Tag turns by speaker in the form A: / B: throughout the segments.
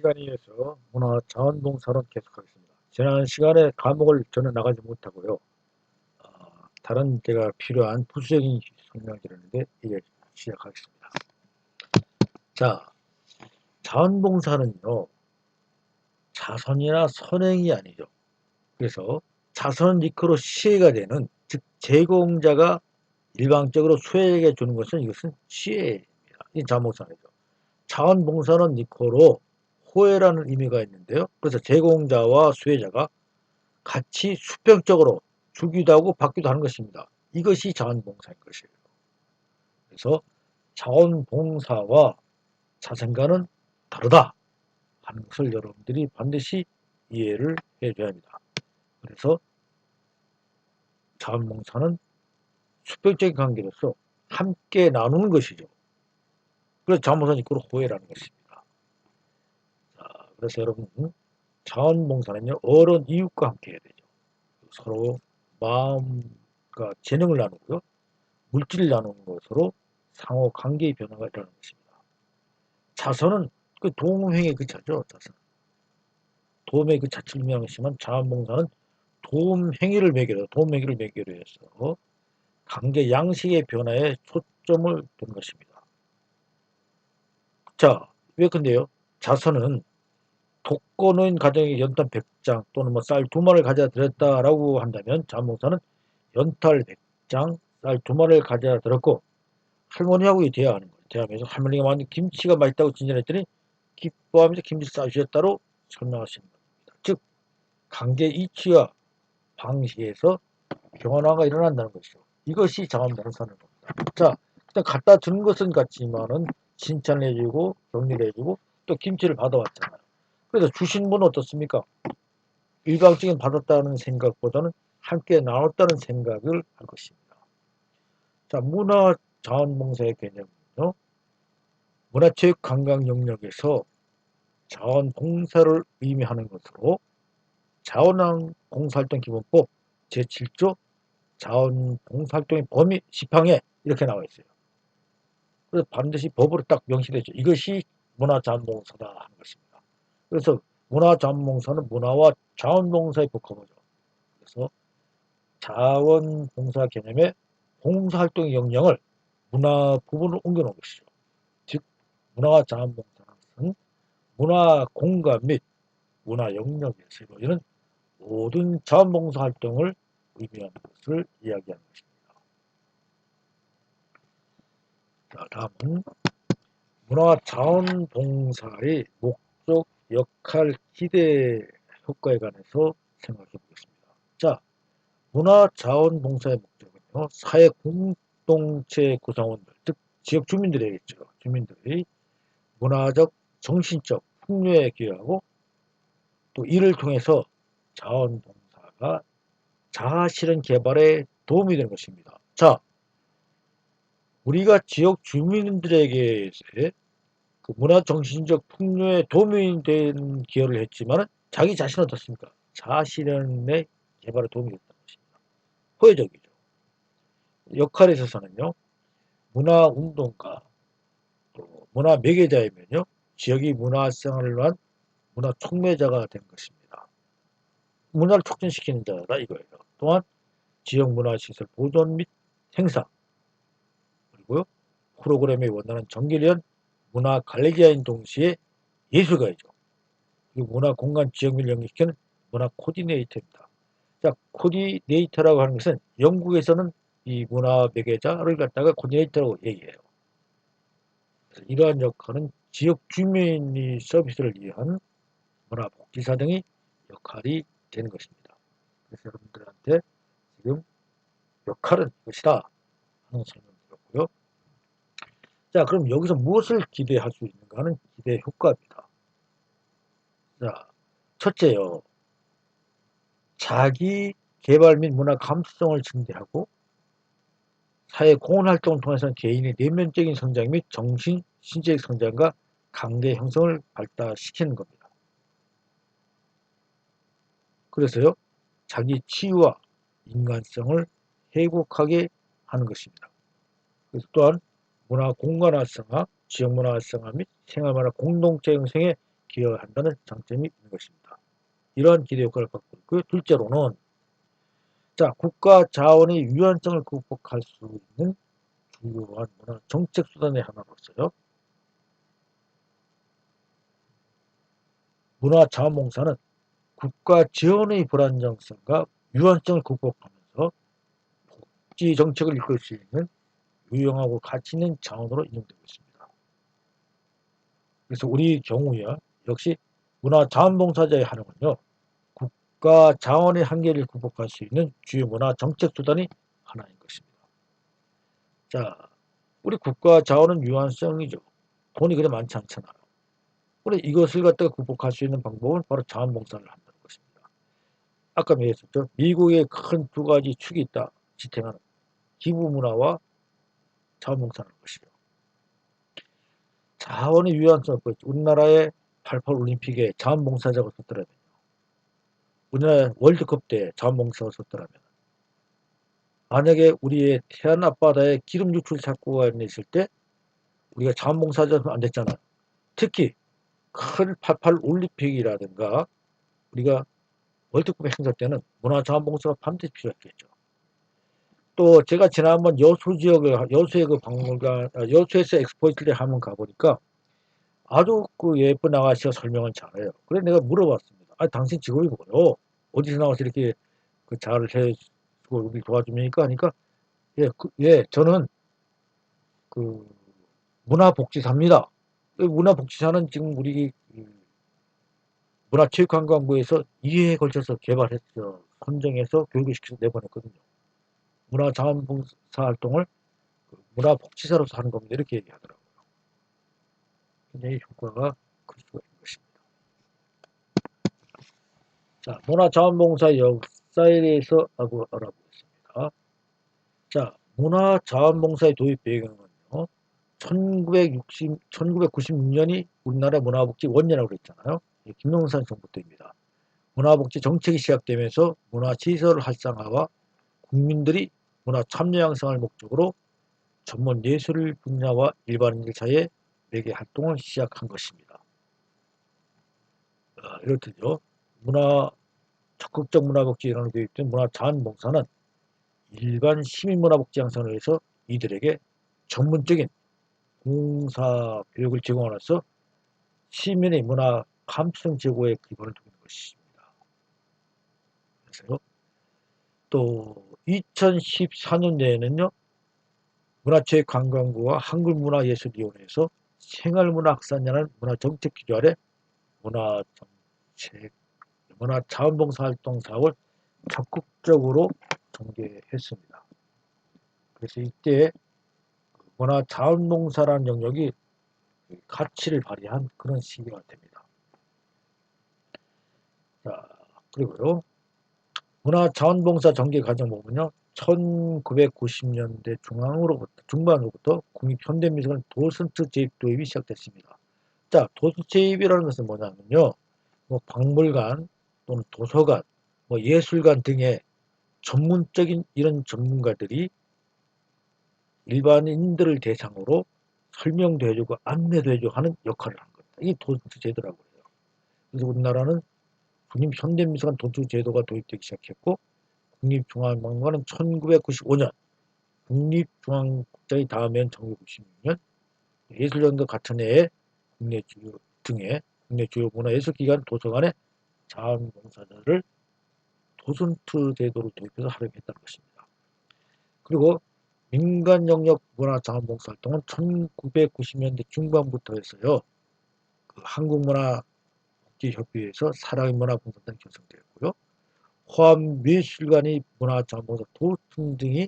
A: 시간에 이어서 문화 자원봉사론 계속하겠습니다. 지난 시간에 과목을 저는 나가지 못하고요. 다른 제가 필요한 부수적인 설명을 드렸는데 이제 시작하겠습니다. 자, 자원봉사는요. 자선이나 선행이 아니죠. 그래서 자선 리커로 시혜가 되는, 즉 제공자가 일방적으로 수혜에게 주는 것은 이것은 시혜입니다. 이 자원봉사죠. 자원봉사는 리커로 호혜라는 의미가 있는데요. 그래서 제공자와 수혜자가 같이 수평적으로 주기도 하고 받기도 하는 것입니다. 이것이 자원봉사인 것이에요. 그래서 자원봉사와 자선가는 다르다 하는 것을 여러분들이 반드시 이해를 해줘야 합니다. 그래서 자원봉사는 수평적인 관계로서 함께 나누는 것이죠. 그래서 자원봉사는 이끌어 호혜라는 것입니다. 자, 그래서 여러분 자원봉사는요 어른 이웃과 함께 해야 되죠. 서로 마음과 재능을 나누고요. 물질을 나누는 것으로 상호 관계의 변화가 일어나는 것입니다. 자선은 그 도움행위에 그치죠. 자선. 도움의 그 자체를 의미하는 것이지만 자원봉사는 도움행위를 매개로 해서 관계 양식의 변화에 초점을 둔 것입니다. 자, 왜 근데요? 자선은 독거노인 가정에 연탄 100장 또는 뭐 쌀 2마리를 가져다 드렸다라고 한다면 자원봉사는 연탄 100장, 쌀 2마리를 가져다 드렸고 할머니하고 대화하는 거예요. 대화하면서 할머니가 만든 김치가 맛있다고 진전했더니 기뻐하면서 김치 싸주셨다로 설명하시는 겁니다. 즉 관계 이치와 방식에서 변화가 일어난다는 것이죠. 이것이 자원봉사는 겁니다. 자, 일단 갖다 주는 것은 같지만은 칭찬을 해주고 격려를 해주고 또 김치를 받아왔잖아요. 그래서 주신 분은 어떻습니까? 일방적인 받았다는 생각보다는 함께 나눴다는 생각을 할 것입니다. 자, 문화 자원봉사의 개념은요. 문화체육관광 영역에서 자원봉사를 의미하는 것으로 자원봉사활동기본법 제7조 자원봉사활동의 범위 지팡에 이렇게 나와 있어요. 그래서 반드시 법으로 딱 명시되죠. 이것이 문화자원봉사다 하는 것입니다. 그래서 문화자원봉사는 문화와 자원봉사의 복합어죠. 그래서 자원봉사 개념의 봉사활동의 영역을 문화 부분으로 옮겨놓은 것이죠. 즉 문화와 자원봉사는 문화 공간 및 문화 영역에서 이루어지는 모든 자원봉사 활동을 의미하는 것을 이야기하는 것입니다. 자, 다음은 문화 자원봉사의 목적, 역할, 기대, 효과에 관해서 생각해 보겠습니다. 자, 문화 자원봉사의 목적은요, 사회 공동체 구성원들, 즉 지역 주민들에게죠. 주민들의 문화적, 정신적 풍요에 기여하고 또 이를 통해서 자원봉사가 자아실현 개발에 도움이 되는 것입니다. 자, 우리가 지역 주민들에게 그 문화정신적 풍요에 도움이 된 기여를 했지만 자기 자신은 어떻습니까? 자아실현의 개발에 도움이 됐다는 것입니다. 호혜적이죠. 역할에 있어서는요. 문화운동가, 또 문화 매개자이면요. 지역의 문화생활을 위한 문화 촉매자가 된 것입니다. 문화를 촉진시키는 자다 이거예요. 또한 지역 문화시설 보존 및 행사, 그리고요. 프로그램의 원활한 전개를 위한 문화 관리자인 동시에 예술가이죠. 그리고 문화 공간 지역 및 연결시키는 문화 코디네이터입니다. 자, 코디네이터라고 하는 것은 영국에서는 이 문화 매개자를 갖다가 코디네이터라고 얘기해요. 그래서 이러한 역할은 지역 주민이 서비스를 위한 문화복지사 등의 역할이 되는 것입니다. 그래서 여러분들한테 지금 역할은 이것이다 하는 설명을 드렸고요. 자, 그럼 여기서 무엇을 기대할 수 있는가 하는 기대 효과입니다. 자, 첫째요. 자기 개발 및 문화 감수성을 증대하고 사회 공헌 활동을 통해서 개인의 내면적인 성장 및 정신, 신체적 성장과 관계 형성을 발달시키는 겁니다. 그래서요. 자기 치유와 인간성을 회복하게 하는 것입니다. 그래서 또한 문화 공간 활성화, 지역 문화 활성화 및 생활 문화 공동체 형성에 기여한다는 장점이 있는 것입니다. 이러한 기대 효과를 갖고 있고요. 둘째로는 자, 국가 자원의 유연성을 극복할 수 있는 주요한 문화 정책 수단의 하나로서요. 문화자원봉사는 국가 지원의 불안정성과 유연성을 극복하면서 복지 정책을 이끌 수 있는 유용하고 가치 있는 자원으로 인정되고 있습니다. 그래서 우리 경우야 역시 문화자원봉사자의 활용은요. 국가 자원의 한계를 극복할 수 있는 주요 문화 정책 수단이 하나인 것입니다. 자, 우리 국가 자원은 유한성이죠. 돈이 그래 많지 않잖아요. 그래 이것을 갖다가 극복할 수 있는 방법은 바로 자원봉사를 한다는 것입니다. 아까 얘기했었죠. 미국의 큰 두 가지 축이 있다. 지탱하는 기부문화와 자원봉사라는 것이죠. 자원의 유한성, 우리나라의 88 올림픽에 자원봉사자가 썼더라면, 우리나라 월드컵 때 자원봉사가 썼더라면, 만약에 우리의 태안 앞바다에 기름 유출 사고가 있을 때 우리가 자원봉사자는 안 됐잖아요. 특히 큰 88 올림픽이라든가 우리가 월드컵 행사 때는 문화자원봉사가 반드시 필요했겠죠. 또 제가 지난번 여수 지역을 여수의 그 박물관 여수에서 엑스포를 한번 가보니까 아주 그 예쁜 아가씨가 설명을 잘해요. 그래서 내가 물어봤습니다. 아, 당신 직업이 뭐요? 어디서 나와서 이렇게 그 잘 해주고 우리 도와줍니까? 하니까 예, 저는 그 문화복지사입니다. 문화복지사는 지금 우리 문화체육관광부에서 2회에 걸쳐서 개발했어. 선정해서 교육을 시켜서 내보냈거든요. 문화자원봉사 활동을 문화복지사로서 하는 겁니다. 이렇게 얘기하더라고요. 굉장히 효과가 클 수가 있는 것입니다. 자, 문화자원봉사 역사에 대해서 알아보겠습니다. 자, 문화자원봉사의 도입 배경은요. 1996년이 우리나라 문화복지 원년이라고 그랬잖아요. 김영삼 정부 때입니다. 문화복지 정책이 시작되면서 문화시설 활성화와 국민들이 문화 참여 양성을 목적으로 전문 예술 분야와 일반인들 사이에 매개 활동을 시작한 것입니다. 이렇듯요. 적극적 문화복지 일환으로 도입된 문화자원봉사는 일반 시민문화복지 양성을 위해서 이들에게 전문적인 공사 교육을 제공함으로써 시민의 문화 감수성 제고에 기본을 두는 것입니다. 그래서 또 2014년도에는요. 문화체육관광부와 한국문화예술위원회에서 생활문화학산이라는 문화정책 기조 아래 문화자원봉사 활동 사업을 적극적으로 전개했습니다. 그래서 이때 문화자원봉사라는 영역이 가치를 발휘한 그런 시기가 됩니다. 자, 그리고요. 문화자원봉사 전개 과정 보면요. 1990년대 중반으로부터 국립현대미술관 도슨트 제입 도입이 시작됐습니다. 자, 도슨트 제입이라는 것은 뭐냐면요. 박물관 또는 도서관, 예술관 등의 전문적인 이런 전문가들이 일반인들을 대상으로 설명도 해주고 안내도 해주고 하는 역할을 한 겁니다. 이게 도슨트 제도라고 해요. 그래서 우리나라는 국립현대미술관 도슨트 제도가 도입되기 시작했고 국립중앙박물관은 1995년, 국립중앙국장이 다음엔 1996년, 예술연도 같은 해에 국내 주요 문화예술기관 도서관의 자원봉사자를 도슨트 제도로 도입해서 활용했다는 것입니다. 그리고 민간 영역 문화자원봉사 활동은 1990년대 중반부터 해서요. 한국문화복지협의회에서 사랑의 문화봉사단이 결성되었고요. 호암미술관이 문화자원봉사 도청 등이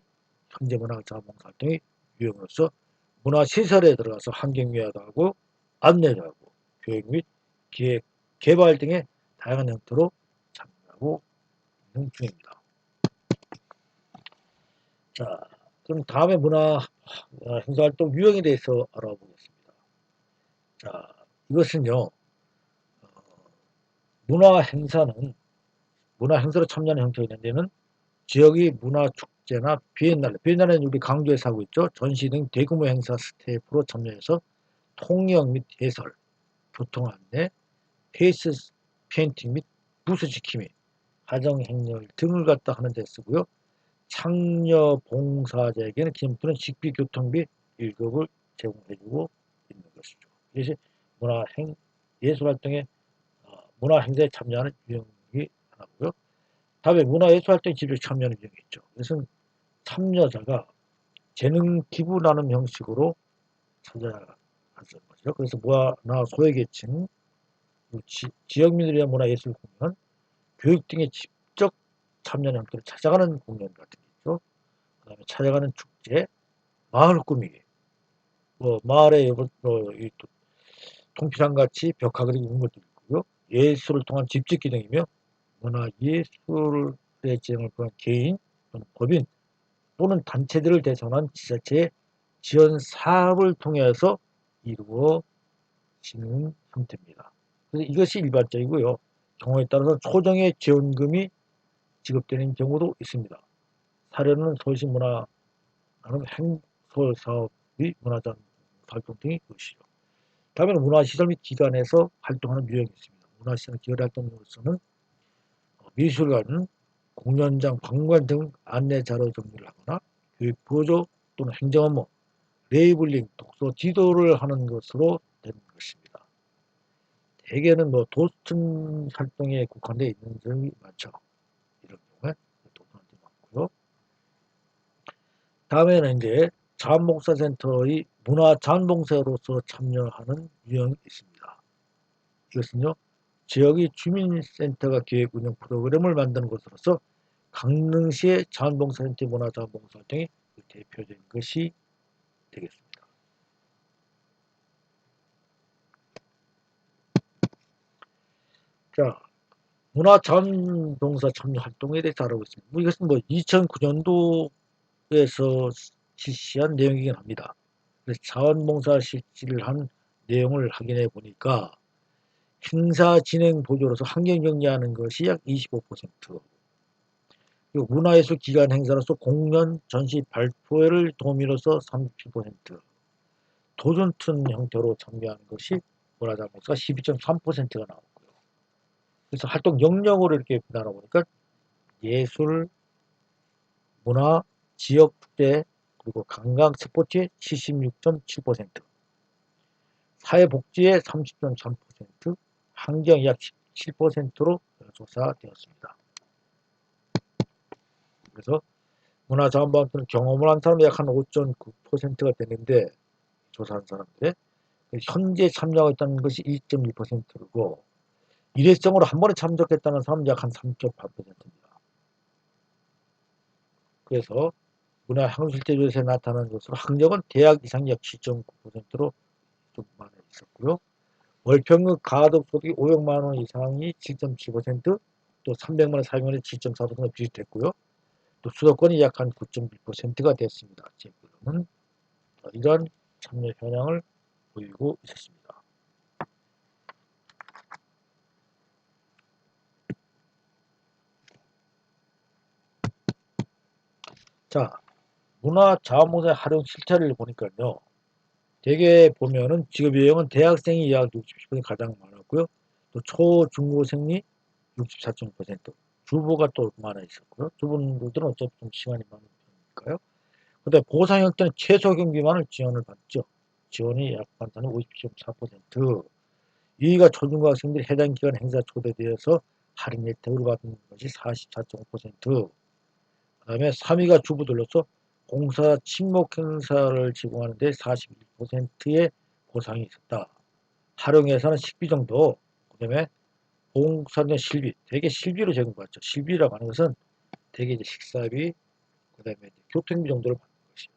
A: 현재 문화자원봉사 활동의 유형으로서 문화시설에 들어가서 환경미화도 하고 안내도 하고 교육 및 기획, 개발 등의 다양한 형태로 참여하고 있는 중입니다. 자, 그럼 다음에 행사활동 유형에 대해서 알아보겠습니다. 자, 이것은요. 문화행사로 참여하는 형태가 있는 데는 지역의 문화축제나 비엔날레는 우리 강주에서 하고 있죠. 전시 등 대규모 행사 스태프로 참여해서 통역 및 해설, 교통안내, 페이스 페인팅 및 부수지킴이, 가정행렬 등을 갖다 하는 데 쓰고요. 창녀 봉사자에게는 기념 또는 식비, 교통비 1급을 제공해주고 있는 것이죠. 이것이 문화행, 예술활동에 문화행사에 참여하는 유형이 하나고요. 다음에 문화예술활동에 직접 참여하는 유형이 있죠. 이것은 참여자가 재능 기부 나눔 형식으로 찾아가는 거죠. 그래서 문화 소외계층, 지역민들을 위한 문화예술 공연, 교육 등에 직접 참여하는 형태로 찾아가는 공연 같은 게 있죠. 그 다음에 찾아가는 축제, 마을 꾸미기, 마을에 통피상같이 벽화 그리기 이런 것도 있고요. 예술을 통한 집짓기 등이며 문화예술의 지형을 보는 개인 또는 법인 또는 단체들을 대상한 지자체의 지원 사업을 통해서 이루어지는 형태입니다. 그래서 이것이 일반적이고요. 경우에 따라서 초정의 지원금이 지급되는 경우도 있습니다. 사례는 서울시 문화하는 행솔사업의 문화단 활동 등이 것이죠. 다음에는 문화시설 및 기관에서 활동하는 유형이 있습니다. 문화시설 기관 활동으로서는 미술관, 공연장, 박물관 등 안내 자료 정리를 하거나 교육 보조 또는 행정 업무, 레이블링, 독서 지도를 하는 것으로 되는 것입니다. 대개는 도청 활동에 국한되어 있는 점이 많죠. 이런 경우에 도청 활동이 많고요. 다음에는 이제 자원봉사센터의 문화자원봉사로서 참여하는 유형이 있습니다. 이것은요, 지역의 주민센터가 기획 운영 프로그램을 만드는 것으로서 강릉시의 자원봉사센터 문화자원봉사 활동이 대표적인 것이 되겠습니다. 자, 문화자원봉사 참여 활동에 대해서 알아보겠습니다. 이것은 2009년도에서 실시한 내용이긴 합니다. 그래서 자원봉사 실시를 한 내용을 확인해 보니까 행사 진행 보조로서 환경 정리하는 것이 약 25%, 그리고 문화예술 기관 행사로서 공연, 전시, 발표회를 도우미로서 37%, 도전툰 형태로 참여하는 것이 문화자원봉사가 12.3%가 나왔고요. 그래서 활동 영역으로 이렇게 나눠보니까 예술, 문화, 지역 축제, 그리고 관광, 스포츠의 76.7%, 사회복지의 30.3%, 환경 약 17%로 조사되었습니다. 그래서 문화자원봉사는 경험을 한 사람이 약 한 5.9%가 되는데, 조사한 사람들의 현재 참여하고 있다는 것이 2.1%고 일회성으로 한 번에 참석했다는 사람은 약 한 3.8%입니다. 그래서 문화 향실제조에서 나타난 것으로 학력은 대학 이상이 약 7.9%로 좀 많이 있었고요. 월평균 가덕소득이 500만 원 이상이 7.7%, 또 300만 원, 400만 원이 7.4%가 비슷했고요. 또 수도권이 약 한 9.1%가 됐습니다. 지역별로는 이러한 참여 현황을 보이고 있었습니다. 자, 문화자원봉사의 활용 실태를 보니까요. 대개 보면은 직업 유형은 대학생이 약 67% 가장 많았고요. 또 초중고생이 64.6%, 주부가 또 많아 있었고요. 주부들은 어차피 좀 시간이 많은 편이니까요. 근데 보상 형태는 최소 경비만을 지원을 받죠. 지원이 약 많다는 50.4%. 이가 초중고학생들이 해당 기관 행사 초대되어서 할인 혜택을 받는 것이 44.5%. 그 다음에 3위가 주부들로서 공사 친목 행사를 제공하는 데 41%의 보상이 있었다. 활용예산은 식비 정도, 그 다음에 봉사는 실비, 대개 실비로 제공받죠. 실비라고 하는 것은 대개 이제 식사비, 그 다음에 교통비 정도를 받는 것이에요.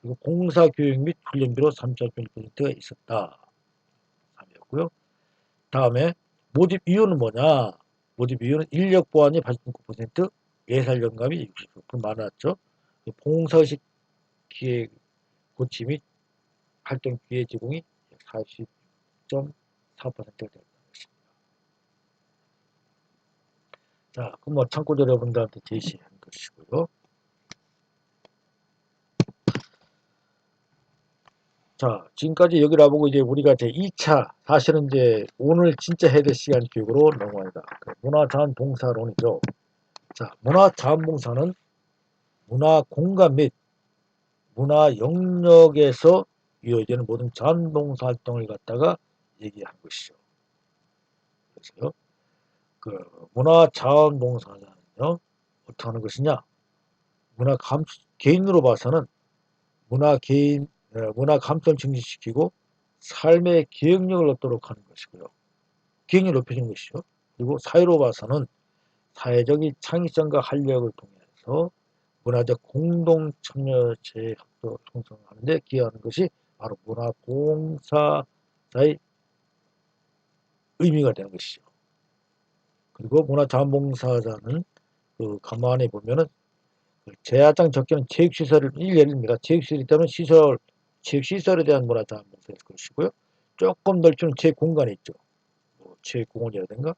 A: 그리고 봉사교육 및 훈련비로 3.1%가 있었다. 3이었고요. 다음에 모집 이유는 뭐냐? 모집 이유는 인력 보완이 8.9%, 예산 영감이 60% 많았죠. 봉사의식 기획 고치 및 활동 기회 제공이 40.4%가 된다는 것입니다. 자, 그럼 참고자 여러분들한테 제시한 것이고요. 자, 지금까지 여기를 와보고 이제 우리가 제 2차, 사실은 이제 오늘 진짜 해야 될 시간 교육으로 넘어갑니다. 그 문화자원봉사론이죠. 자, 문화자원봉사는 문화 공간 및 문화 영역에서 이루어지는 모든 자원봉사 활동을 갖다가 얘기한 것이죠. 그래서요, 그 문화자원봉사는요, 어떻게 하는 것이냐? 개인으로 봐서는 문화 감성을 증진시키고 삶의 기억력을 얻도록 하는 것이고요. 기억력을 높여주는 것이죠. 그리고 사회로 봐서는 사회적인 창의성과 활력을 통해서 문화적 공동 참여체의 협력을 형성하는 데 기여하는 것이 바로 문화봉사자의 의미가 되는 것이죠. 그리고 문화자원봉사자는 그 가만히 보면은 제한장 적게는 체육시설을 예를 듭니다. 체육시설이 있다면 체육시설에 대한 문화자원봉사일 것이고요. 조금 넓히는 체육공간이 있죠. 뭐 체육공원이라든가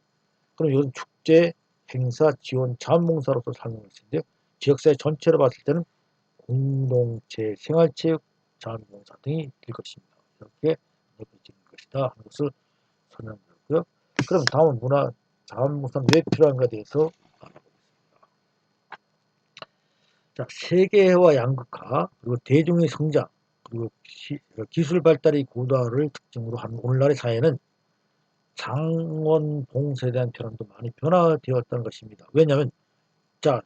A: 그럼 이건 축제, 행사, 지원, 자원봉사로서 설명할 수 있는데요. 지역사회 전체로 봤을 때는 공동체, 생활체육, 자원봉사 등이 될 것입니다. 이렇게 넓혀지는 것이다 하는 것을 설명드렸고요. 그럼 다음은 문화 자원봉사는 왜 필요한가에 대해서 알아보겠습니다. 자, 세계화 양극화, 그리고 대중의 성장, 그리고 기술 발달의 고도화를 특징으로 한 오늘날의 사회는 자원봉사에 대한 변화도 많이 변화되었다는 것입니다. 왜냐하면 자,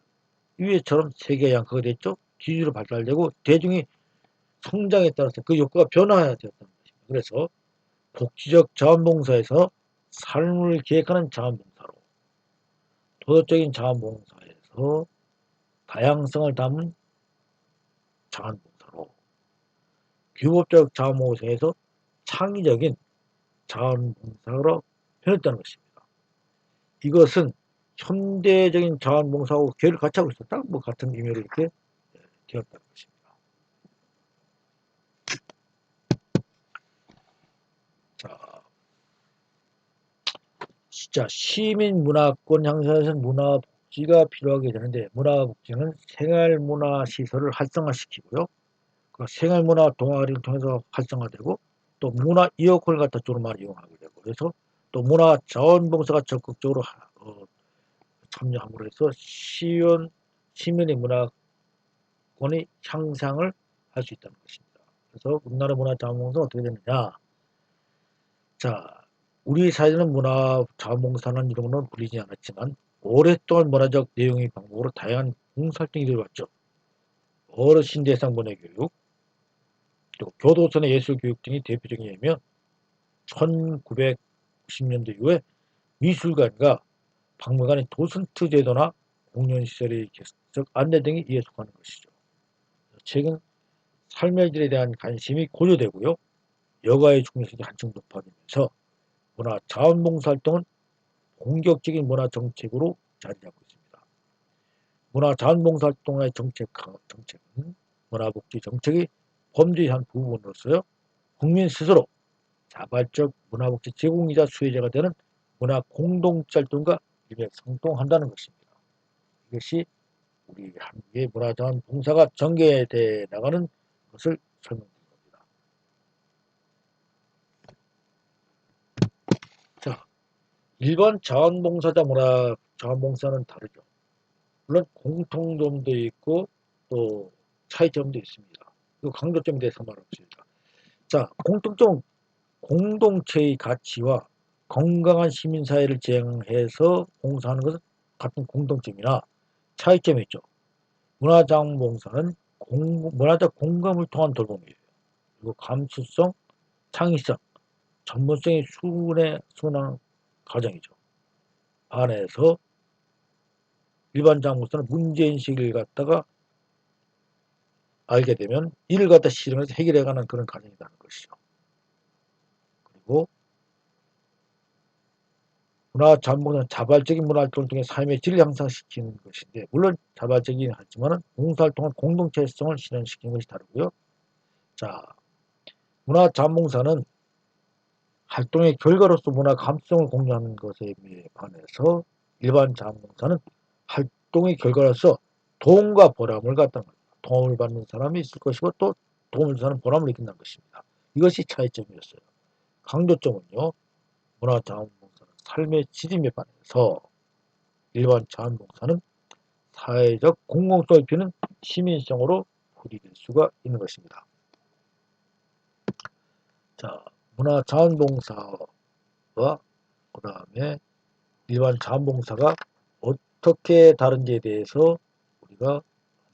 A: 위에처럼 세계 양극화가 됐죠. 기술이 발달되고 대중이 성장에 따라서 그 효과가 변화되었다는 것입니다. 그래서 복지적 자원봉사에서 삶을 계획하는 자원봉사로, 도덕적인 자원봉사에서 다양성을 담은 자원봉사로, 규법적 자원봉사에서 창의적인 자원봉사로 변했다는 것입니다. 이것은 현대적인 자원봉사하고 괴를 같이 하고 있었다. 뭐 같은 의미로 이렇게 되었다는 것입니다. 자, 진짜 시민 문화권 향상에서는 문화복지가 필요하게 되는데 문화복지는 생활문화 시설을 활성화시키고요. 그 생활문화 동아리를 통해서 활성화되고 또 문화 이어권을 갖다 주로 많이 이용하게 되고 그래서 또 문화 자원봉사가 적극적으로 참여함으로 해서 시민의 문화권의 향상을 할 수 있다는 것입니다. 그래서 우리나라 문화 자원봉사가 어떻게 되느냐? 자, 우리 사회는 문화 자원봉사라는 이름으로는 불리지 않았지만 오랫동안 문화적 내용의 방법으로 다양한 봉사활동이 이루어졌죠. 어르신 대상 문화교육, 또 교도소의 예술교육 등이 대표적인 예면 1990년대 이후에 미술관과 박물관의 도슨트 제도나 공연시설의 개척 안내 등이 이에 속하는 것이죠. 최근 삶의 질에 대한 관심이 고조되고요. 여가의 중요성이 한층 높아지면서 문화 자원봉사 활동은 공격적인 문화 정책으로 자리 잡고 있습니다. 문화 자원봉사 활동의 정책은 문화복지 정책의 범주의 한 부분으로서요. 국민 스스로 자발적 문화복지 제공이자 수혜자가 되는 문화 공동체 활동과 일맥상통한다는 것입니다. 이것이 우리 한국의 문화자원봉사가 전개되어 나가는 것을 설명드립니다. 자, 일반 자원봉사자 자원봉사는 다르죠. 물론 공통점도 있고 또 차이점도 있습니다. 그 강조점에 대해서 말하겠습니다. 자, 공동체의 가치와 건강한 시민사회를 지향해서 봉사하는 것은 같은 공통점이나 차이점이 있죠. 문화자원봉사는 문화적 공감을 통한 돌봄이에요. 그리고 감수성, 창의성, 전문성의 순환 과정이죠. 안에서 일반 자원봉사는 문제인식을 갖다가 알게 되면 이를 갖다 실험해서 해결해가는 그런 과정이라는 것이죠. 그리고 문화자원봉사는 자발적인 문화활동을 통해 삶의 질을 향상시키는 것인데 물론 자발적이긴 하지만 봉사활동은 공동체성을 실현시키는 것이 다르고요. 자, 문화자원봉사는 활동의 결과로서 문화 감성을 공유하는 것에 반해서 일반 자원봉사는 활동의 결과로서 도움과 보람을 갖다는 겁니다. 도움을 받는 사람이 있을 것이고 또 도움을 주는 사람은 보람을 느낀다는 것입니다. 이것이 차이점이었어요. 강조점은요. 문화자원봉사는 삶의 지짐에 반해서 일반 자원봉사는 사회적 공공성을 넓히는 시민성으로 풀이될 수가 있는 것입니다. 자, 문화자원봉사와 그 다음에 일반 자원봉사가 어떻게 다른지에 대해서 우리가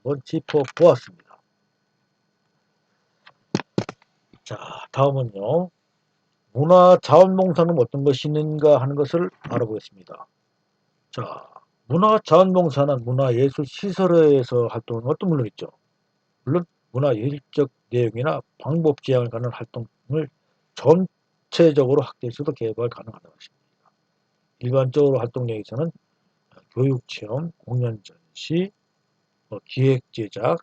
A: 한번 짚어보았습니다. 자, 다음은요. 문화자원봉사는 어떤 것이 있는가 하는 것을 알아보겠습니다. 자, 문화자원봉사는 문화예술시설에서 활동하는 것도 물론이죠. 물론 문화예술적 내용이나 방법 지향을 가는 활동을 전체적으로 확대해서도 개발 가능하다는 것입니다. 일반적으로 활동 내에서는 교육체험, 공연 전시, 기획 제작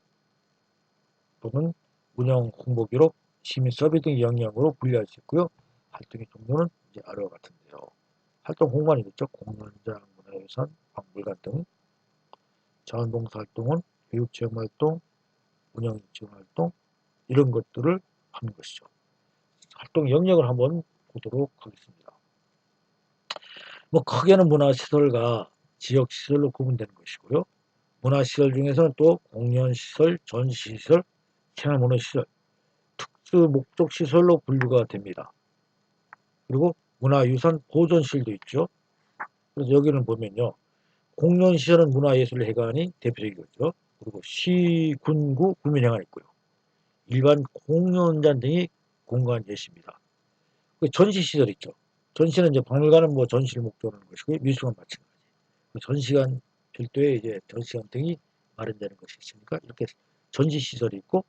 A: 또는 운영 홍보 기록, 시민 서비스 등 영역으로 분류할 수 있고요. 활동의 종류는 이제 아래와 같은데요. 활동 공간이 있죠. 공연장, 문화유산, 박물관 등. 자원봉사 활동은 교육체험 활동, 운영 지원 활동 이런 것들을 하는 것이죠. 활동 영역을 한번 보도록 하겠습니다. 크게는 문화시설과 지역시설로 구분되는 것이고요. 문화시설 중에서는 또 공연시설, 전시시설, 생활문화시설, 특수목적시설로 분류가 됩니다. 그리고 문화유산 보존시설도 있죠. 그래서 여기는 보면요. 공연시설은 문화예술회관이 대표적이죠. 그리고 시, 군구, 구민회관이 있고요. 일반 공연장 등이 공간 예시입니다. 전시시설 있죠. 전시는 이제 박물관은 전시를 목적으로 하는 것이고 미술관 마찬가지. 전시관 별도의 이제 전시관 등이 마련되는 것이 있으니까 이렇게 전시시설이 있고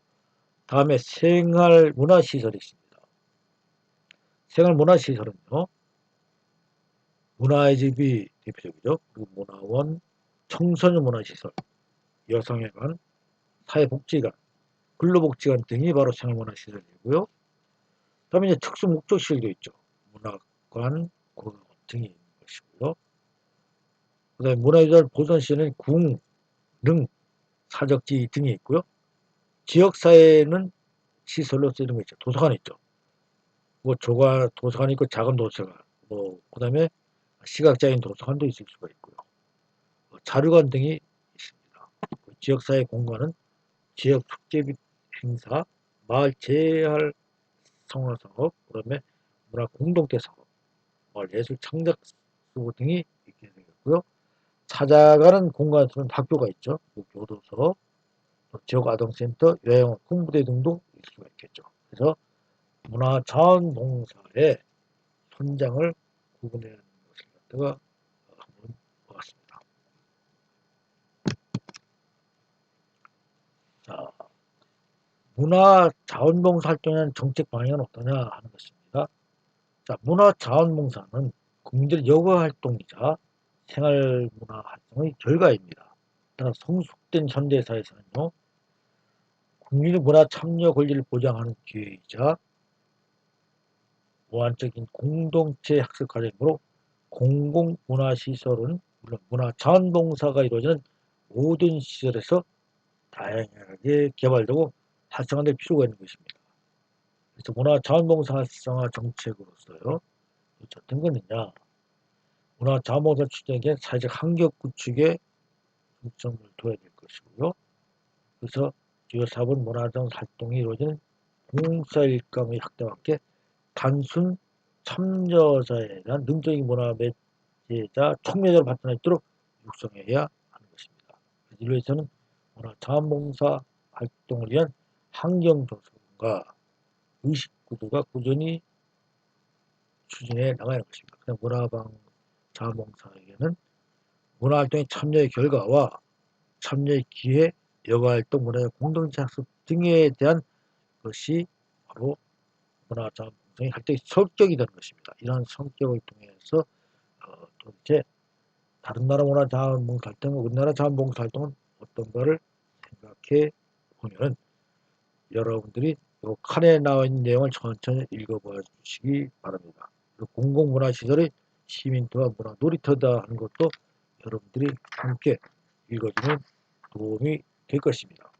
A: 다음에 생활문화시설이 있습니다. 생활문화시설은요. 문화의 집이 대표적이죠. 그리고 문화원, 청소년 문화시설, 여성회관, 사회복지관, 근로복지관 등이 바로 생활문화시설이고요. 다음에 이제 특수목적시설도 있죠. 문학관, 고등학원 등이 있는 것이고요. 그 다음에 문화유산 보존시설은 궁, 능, 사적지 등이 있고요. 지역사회는 시설로 쓰이는 거 있죠. 도서관 있죠. 도서관 있고 작은 도서관, 그 다음에 시각장애인 도서관도 있을 수가 있고요. 자료관 등이 있습니다. 지역사회 공간은 지역 축제 및 행사, 마을 재활 성화사업, 그 다음에 문화 공동체 사업, 마을 예술 창작소 등이 있게 되겠고요. 찾아가는 공간에서는 학교가 있죠. 교도소, 지역아동센터, 요양원, 홍보대 등도 있을 수가 있겠죠. 그래서 문화자원봉사의 현장을 구분해야 하는 것을 갖다가 한번 보았습니다. 자, 문화자원봉사 활동에는 정책 방향은 어떠냐 하는 것입니다. 자, 문화자원봉사는 국민들의 여가활동이자 생활문화 활동의 결과입니다. 따라 성숙된 현대사회에서는요, 국민의 문화 참여 권리를 보장하는 기회이자 보완적인 공동체 학습 과정으로 공공문화시설은 물론 문화자원봉사가 이루어지는 모든 시설에서 다양하게 개발되고 활성화될 필요가 있는 것입니다. 그래서 문화자원봉사 활성화 정책으로서요. 어떤 거느냐. 문화자원봉사 추진에 사회적 환경 구축에 중점을 둬야 될 것이고요. 그래서 주요 사업은 문화자원 활동이 이루어지는 봉사일감의 확대와 함께 단순 참여자에 대한 능동적인 문화 매체자 총매적으로 발전할 수 있도록 육성해야 하는 것입니다. 이로 해서는 문화자원봉사 활동을 위한 환경조성과 의식구조가 꾸준히 추진해 나가야 하는 것입니다. 문화자원봉사에게는 문화활동의 참여의 결과와 참여의 기회, 여가활동, 문화의 공동체 학습 등에 대한 것이 바로 문화자원봉사의 활동의 성격이 되는 것입니다. 이러한 성격을 통해서 도대체 다른 나라 문화자원봉사 활동과 우리나라 자원봉사 활동은 어떤가를 생각해 보면 여러분들이 이 칸에 나와 있는 내용을 천천히 읽어봐 주시기 바랍니다. 공공문화시설의 시민터와 문화 놀이터다 하는 것도 여러분들이 함께 읽어주면 도움이 될 것입니다.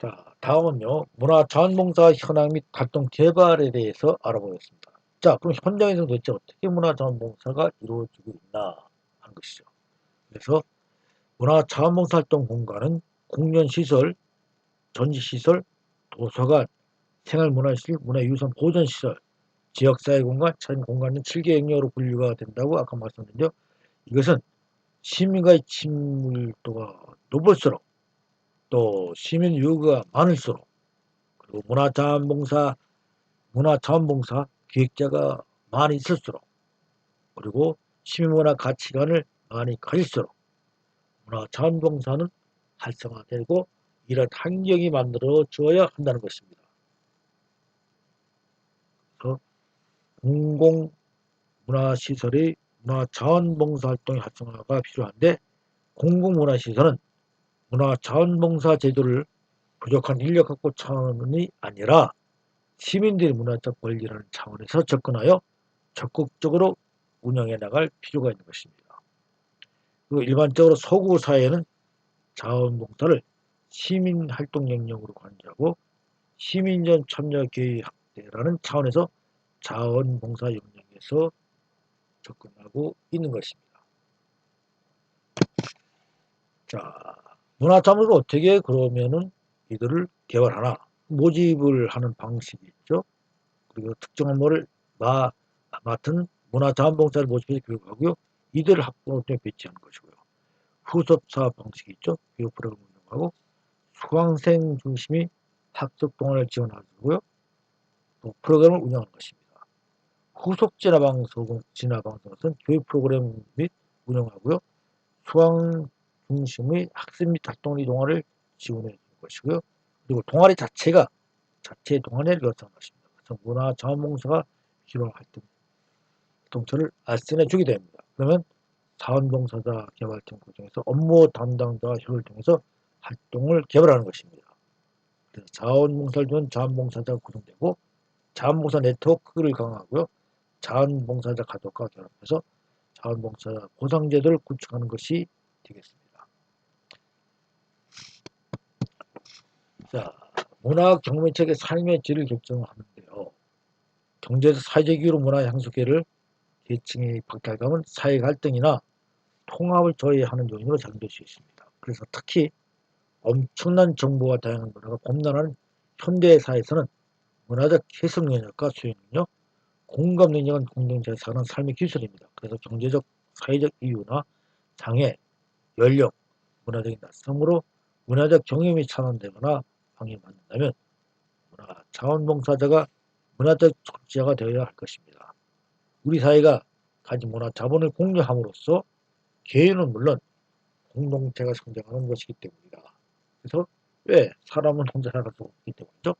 A: 자, 다음은요. 문화자원봉사 현황 및 활동 개발에 대해서 알아보겠습니다. 자, 그럼 현장에서 도대체 어떻게 문화자원봉사가 이루어지고 있나 하는 것이죠. 그래서 문화자원봉사 활동 공간은 공연시설, 전시시설, 도서관, 생활문화시설, 문화유산 보존시설, 지역사회공간, 자연공간은 7개 영역으로 분류가 된다고 아까 말씀드렸는데요. 이것은 시민과의 친밀도가 높을수록 또 시민 요구가 많을수록 그리고 문화자원봉사 기획자가 많이 있을수록 그리고 시민문화 가치관을 많이 가질수록 문화자원봉사는 활성화되고 이런 환경이 만들어져야 한다는 것입니다. 그래서 공공문화시설의 문화자원봉사 활동의 활성화가 필요한데 공공문화시설은 문화자원봉사 제도를 부족한 인력 확보 차원이 아니라 시민들의 문화적 권리라는 차원에서 접근하여 적극적으로 운영해 나갈 필요가 있는 것입니다. 그리고 일반적으로 서구 사회는 자원봉사를 시민활동 영역으로 관리하고 시민전 참여 기회 확대라는 차원에서 자원봉사 영역에서 접근하고 있는 것입니다. 자, 문화자원을 어떻게 그러면은 이들을 개발하나? 모집을 하는 방식이 있죠. 그리고 특정 업무를 맡은 문화자원봉사를 모집해서 교육하고요. 이들을 학부모에 배치하는 것이고요. 후속사업 방식이 있죠. 교육 프로그램을 운영하고 수강생 중심의 학습 동안을 지원하고요. 또 프로그램을 운영하는 것입니다. 후속 진화방송은 교육 프로그램 및 운영하고요. 수강 중심의 학습 및 활동 동아리를 지원해 주는 것이고요. 그리고 동아리 자체 동아리를 결성하는 것입니다. 그래서 문화자원봉사가 필요한 활동처를 알선해 주게 됩니다. 그러면 자원봉사자 개발팀 구성에서 업무 담당자 협의를 통해서 활동을 개발하는 것입니다. 그래서 자원봉사를 위한 자원봉사자가 구성되고 자원봉사 네트워크를 강화하고요. 자원봉사자 가족과 결합해서 자원봉사자 보상제도를 구축하는 것이 되겠습니다. 자, 문화학 경험책의 삶의 질을 결정하는데요. 경제적 사회적 이유로 문화 향수계를 계층의 박탈감은 사회 갈등이나 통합을 저해하는 요인으로 작용될 수 있습니다. 그래서 특히 엄청난 정보와 다양한 문화가 범람하는 현대사회에서는 문화적 해석 능력과 수행 능력, 공감 능력은 공동체에 사는 삶의 기술입니다. 그래서 경제적, 사회적 이유나 장애, 연령, 문화적인 낯섦으로 문화적 경험이 차단되거나 방해받는다면 문화 자원봉사자가 문화적 적재자가 되어야 할 것입니다. 우리 사회가 가진 문화 자본을 공유함으로써 개인은 물론 공동체가 성장하는 것이기 때문이다. 그래서 왜 사람은 혼자 살아갈 수 없기 때문이죠.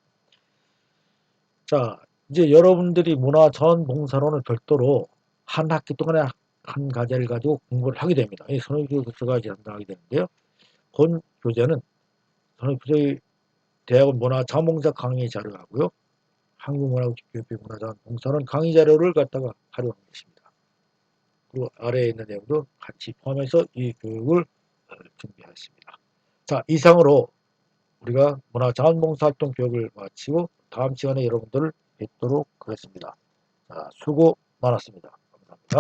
A: 자, 이제 여러분들이 문화자원봉사론을 별도로 한 학기 동안에 한 과제를 가지고 공부를 하게 됩니다. 이 선호교육 교과까지 담당하게 되는데요. 본 교재는 선호교육 대학원 문화자원봉사 강의 자료하고요. 한국문화국제교육회 문화자원봉사론 강의 자료를 갖다가 활용한 것입니다. 그리고 아래에 있는 내용도 같이 포함해서 이 교육을 준비하였습니다. 자, 이상으로 우리가 문화자원봉사활동 교육을 마치고 다음 시간에 여러분들을 뵙도록 하겠습니다. 자, 수고 많았습니다.